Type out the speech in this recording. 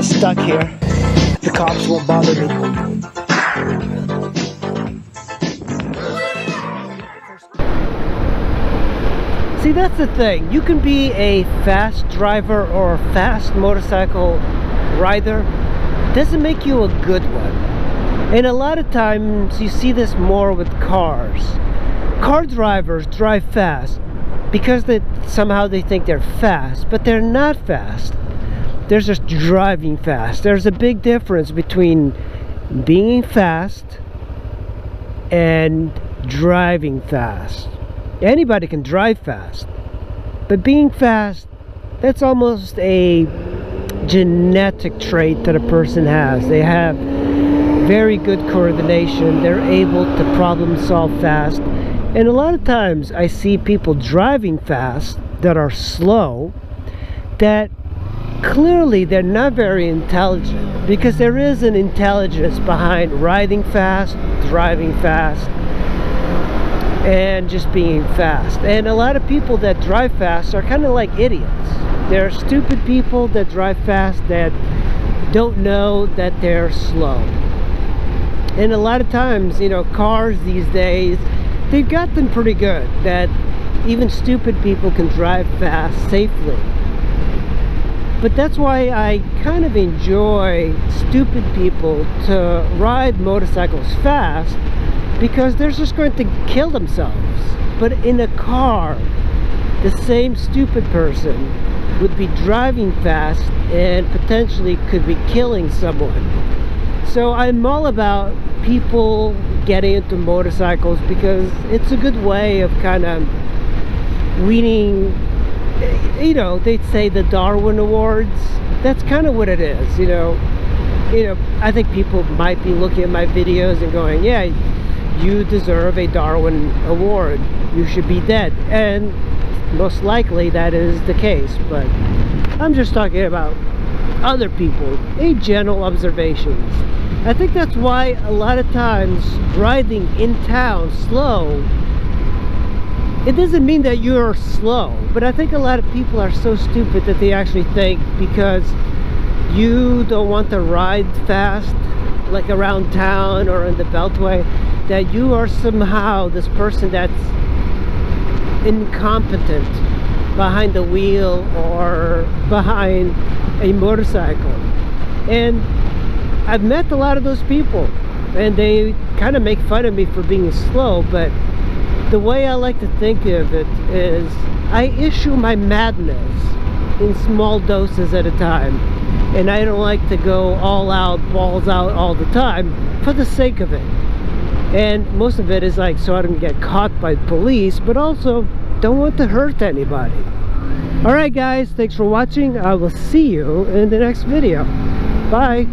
stuck here. The cops won't bother me. See, that's the thing. You can be a fast driver or a fast motorcycle rider. Doesn't make you a good one. And a lot of times you see this more with cars. Car drivers drive fast because somehow they think they're fast, but they're not fast. They're just driving fast. There's a big difference between being fast and driving fast. Anybody can drive fast, but being fast, that's almost a genetic trait that a person has. They have very good coordination. They're able to problem solve fast. And a lot of times I see people driving fast that are slow, that clearly they're not very intelligent, because there is an intelligence behind riding fast, driving fast, and just being fast. And a lot of people that drive fast are kind of like idiots. They're stupid people that drive fast that don't know that they're slow. And a lot of times, you know, cars these days, they've got them pretty good that even stupid people can drive fast safely. But that's why I kind of enjoy stupid people to ride motorcycles fast, because they're just going to kill themselves. But in a car, the same stupid person would be driving fast and potentially could be killing someone. So I'm all about people getting into motorcycles because it's a good way of kind of weaning, you know, they'd say the Darwin Awards. That's kind of what it is, you know. I think people might be looking at my videos and going, yeah, you deserve a Darwin Award. You should be dead. And most likely that is the case, but I'm just talking about other people, a general observations. I think that's why a lot of times riding in town slow, it doesn't mean that you're slow, but I think a lot of people are so stupid that they actually think because you don't want to ride fast like around town or in the Beltway, that you are somehow this person that's incompetent behind the wheel or behind a motorcycle. And I've met a lot of those people and they kind of make fun of me for being slow, but the way I like to think of it is I issue my madness in small doses at a time, and I don't like to go all out, balls out all the time for the sake of it. And most of it is like so I don't get caught by police, but also don't want to hurt anybody. Alright guys, thanks for watching. I will see you in the next video. Bye.